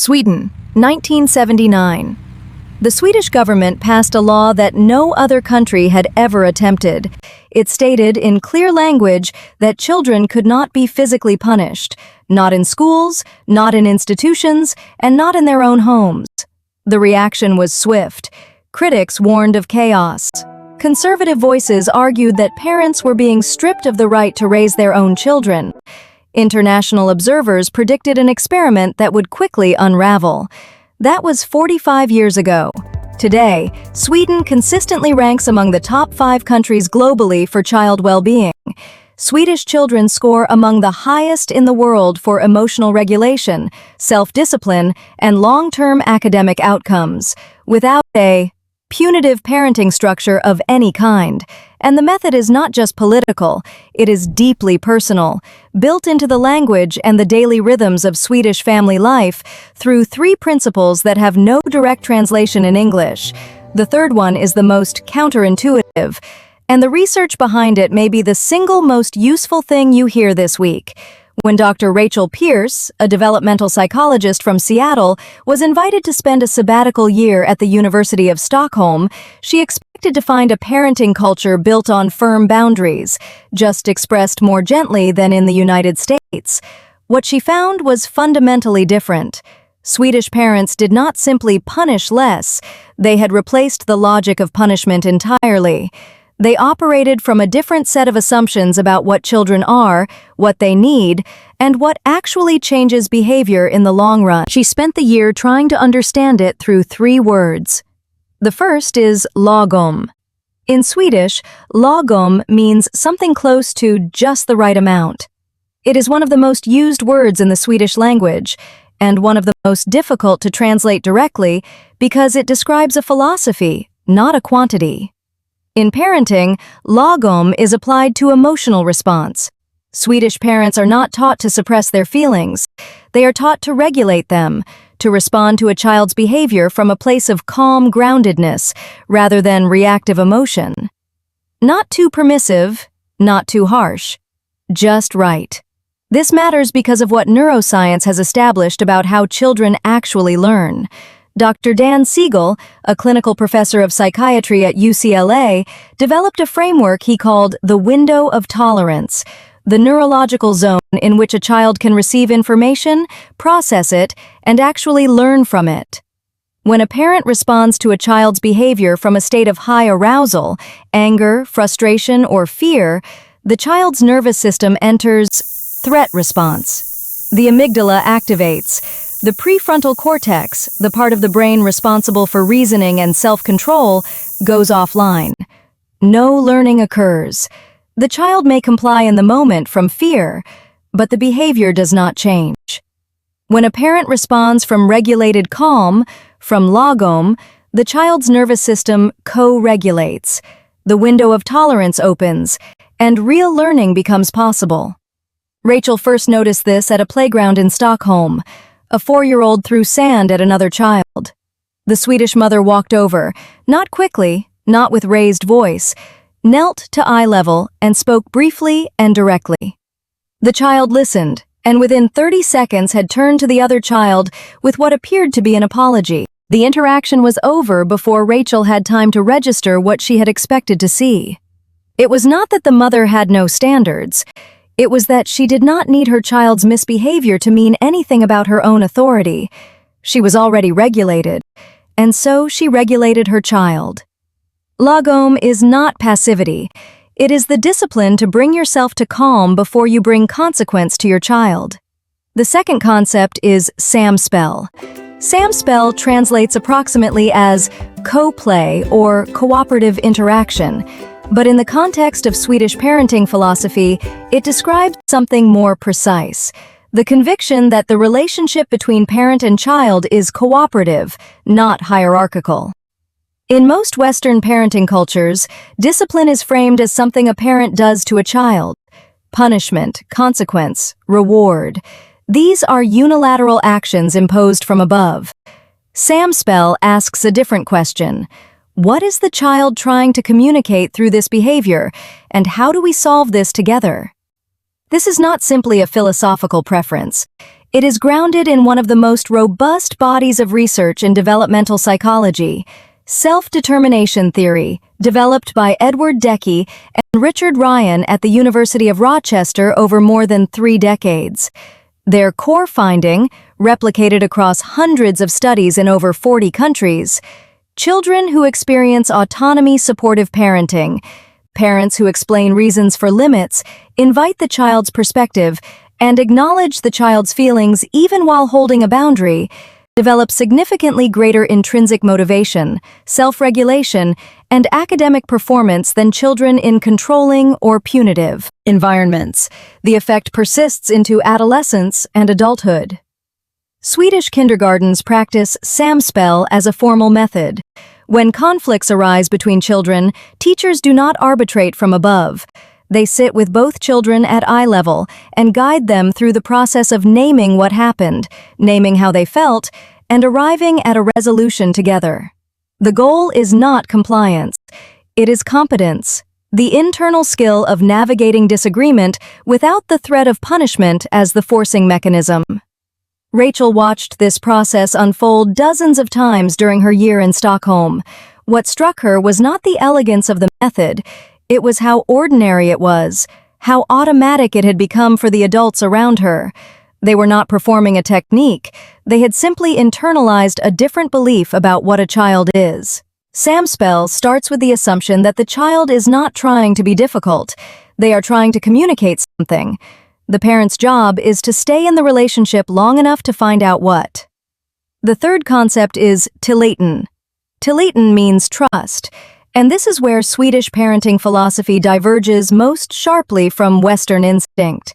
Sweden, 1979. The Swedish government passed a law that no other country had ever attempted. It stated in clear language that children could not be physically punished, not in schools, not in institutions, and not in their own homes. The reaction was swift. Critics warned of chaos. Conservative voices argued that parents were being stripped of the right to raise their own children. International observers predicted an experiment that would quickly unravel. That was 45 years ago. Today, Sweden consistently ranks among the top 5 countries globally for child well-being. Swedish children score among the highest in the world for emotional regulation, self-discipline, and long-term academic outcomes, without a punitive parenting structure of any kind. And the method is not just political, it is deeply personal, built into the language and the daily rhythms of Swedish family life through 3 principles that have no direct translation in English. The third one is the most counterintuitive, and the research behind it may be the single most useful thing you hear this week. When Dr. Rachel Pierce, a developmental psychologist from Seattle, was invited to spend a sabbatical year at the University of Stockholm, she expected to find a parenting culture built on firm boundaries, just expressed more gently than in the United States. What she found was fundamentally different. Swedish parents did not simply punish less, they had replaced the logic of punishment entirely. They operated from a different set of assumptions about what children are, what they need, and what actually changes behavior in the long run. She spent the year trying to understand it through 3 words. The first is lagom. In Swedish, lagom means something close to just the right amount. It is one of the most used words in the Swedish language, and one of the most difficult to translate directly because it describes a philosophy, not a quantity. In parenting, lagom is applied to emotional response. Swedish parents are not taught to suppress their feelings. They are taught to regulate them, to respond to a child's behavior from a place of calm groundedness rather than reactive emotion. Not too permissive, not too harsh. Just right. This matters because of what neuroscience has established about how children actually learn. Dr. Dan Siegel, a clinical professor of psychiatry at UCLA, developed a framework he called the window of tolerance, the neurological zone in which a child can receive information, process it, and actually learn from it. When a parent responds to a child's behavior from a state of high arousal, anger, frustration, or fear, the child's nervous system enters threat response. The amygdala activates. The prefrontal cortex, the part of the brain responsible for reasoning and self-control, goes offline. No learning occurs. The child may comply in the moment from fear, but the behavior does not change. When a parent responds from regulated calm, from lagom, the child's nervous system co-regulates. The window of tolerance opens, and real learning becomes possible. Rachel first noticed this at a playground in Stockholm. A 4-year-old threw sand at another child. The Swedish mother walked over, not quickly, not with raised voice, knelt to eye level and spoke briefly and directly. The child listened, and within 30 seconds had turned to the other child with what appeared to be an apology. The interaction was over before Rachel had time to register what she had expected to see. It was not that the mother had no standards. It was that she did not need her child's misbehavior to mean anything about her own authority. She was already regulated, and so she regulated her child. Lagom is not passivity. It is the discipline to bring yourself to calm before you bring consequence to your child. The second concept is Samspel. Samspel translates approximately as co-play or cooperative interaction. But in the context of Swedish parenting philosophy, it describes something more precise. The conviction that the relationship between parent and child is cooperative, not hierarchical. In most Western parenting cultures, discipline is framed as something a parent does to a child. Punishment, consequence, reward. These are unilateral actions imposed from above. Samspel asks a different question. What is the child trying to communicate through this behavior, and how do we solve this together? This is not simply a philosophical preference. It is grounded in one of the most robust bodies of research in developmental psychology, self-determination theory, developed by Edward Deci and Richard Ryan at the University of Rochester over more than 3 decades. Their core finding, replicated across hundreds of studies in over 40 countries, children who experience autonomy-supportive parenting, parents who explain reasons for limits, invite the child's perspective, and acknowledge the child's feelings even while holding a boundary, develop significantly greater intrinsic motivation, self-regulation, and academic performance than children in controlling or punitive environments. The effect persists into adolescence and adulthood. Swedish kindergartens practice Samspel as a formal method. When conflicts arise between children, teachers do not arbitrate from above. They sit with both children at eye level and guide them through the process of naming what happened, naming how they felt, and arriving at a resolution together. The goal is not compliance. It is competence, the internal skill of navigating disagreement without the threat of punishment as the forcing mechanism. Rachel watched this process unfold dozens of times during her year in Stockholm. What struck her was not the elegance of the method, it was how ordinary it was, how automatic it had become for the adults around her. They were not performing a technique, they had simply internalized a different belief about what a child is. Samspel starts with the assumption that the child is not trying to be difficult, they are trying to communicate something. The parent's job is to stay in the relationship long enough to find out what. The third concept is Tilliten. Tilliten means trust, and this is where Swedish parenting philosophy diverges most sharply from Western instinct.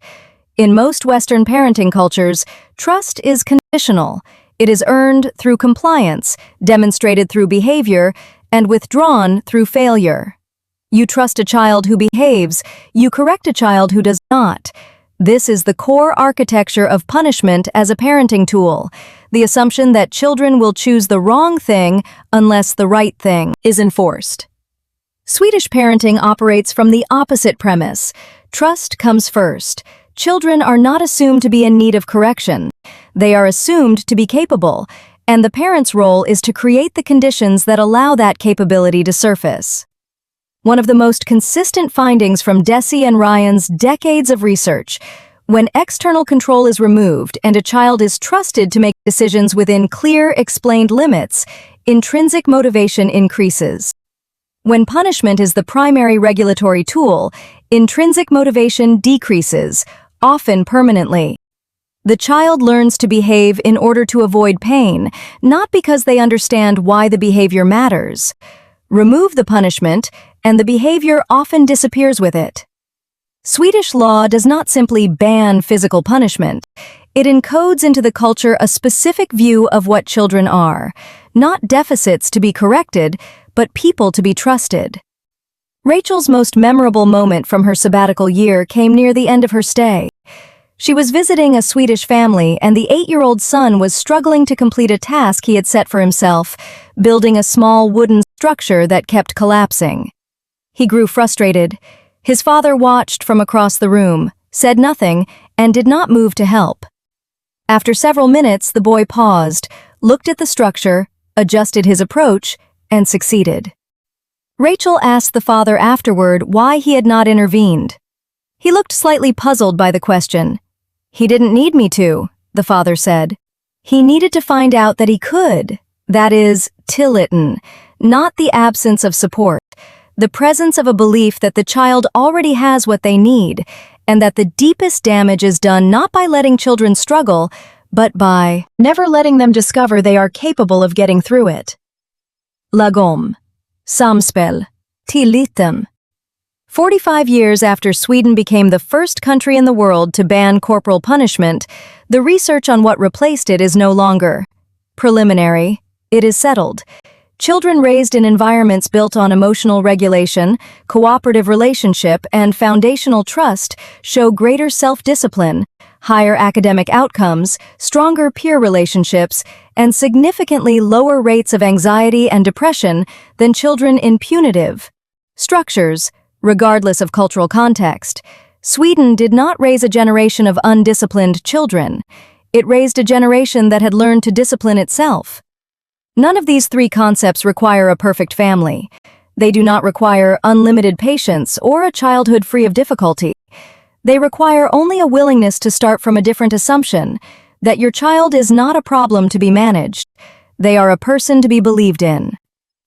In most Western parenting cultures, trust is conditional. It is earned through compliance, demonstrated through behavior, and withdrawn through failure. You trust a child who behaves, you correct a child who does not. This is the core architecture of punishment as a parenting tool, the assumption that children will choose the wrong thing unless the right thing is enforced. Swedish parenting operates from the opposite premise. Trust comes first. Children are not assumed to be in need of correction. They are assumed to be capable, and the parent's role is to create the conditions that allow that capability to surface. One of the most consistent findings from Deci and Ryan's decades of research: when external control is removed and a child is trusted to make decisions within clear, explained limits, intrinsic motivation increases. When punishment is the primary regulatory tool, intrinsic motivation decreases, often permanently. The child learns to behave in order to avoid pain, not because they understand why the behavior matters. Remove the punishment, and the behavior often disappears with it. Swedish law does not simply ban physical punishment. It encodes into the culture a specific view of what children are, not deficits to be corrected, but people to be trusted. Rachel's most memorable moment from her sabbatical year came near the end of her stay. She was visiting a Swedish family, and the 8-year-old son was struggling to complete a task he had set for himself, building a small wooden structure that kept collapsing. He grew frustrated. His father watched from across the room, said nothing, and did not move to help. After several minutes, the boy paused, looked at the structure, adjusted his approach, and succeeded. Rachel asked the father afterward why he had not intervened. He looked slightly puzzled by the question. "He didn't need me to," the father said. "He needed to find out that he could." That is, Tilliten, not the absence of support, the presence of a belief that the child already has what they need, and that the deepest damage is done not by letting children struggle, but by never letting them discover they are capable of getting through it. Lagom, Samspel, Tilliten. 45 years after Sweden became the first country in the world to ban corporal punishment, the research on what replaced it is no longer preliminary, it is settled. Children raised in environments built on emotional regulation, cooperative relationship, and foundational trust show greater self-discipline, higher academic outcomes, stronger peer relationships, and significantly lower rates of anxiety and depression than children in punitive structures, regardless of cultural context. Sweden did not raise a generation of undisciplined children. It raised a generation that had learned to discipline itself. None of these three concepts require a perfect family. They do not require unlimited patience or a childhood free of difficulty. They require only a willingness to start from a different assumption, that your child is not a problem to be managed. They are a person to be believed in.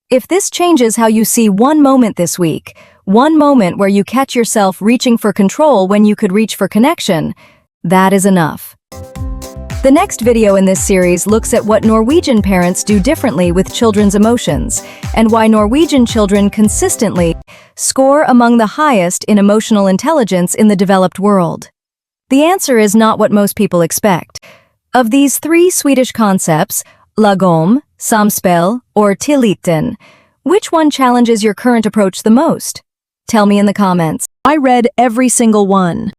If this changes how you see one moment this week, one moment where you catch yourself reaching for control when you could reach for connection, that is enough. The next video in this series looks at what Norwegian parents do differently with children's emotions, and why Norwegian children consistently score among the highest in emotional intelligence in the developed world. The answer is not what most people expect. Of these three Swedish concepts, Lagom, Samspel, or Tilliten, which one challenges your current approach the most? Tell me in the comments. I read every single one.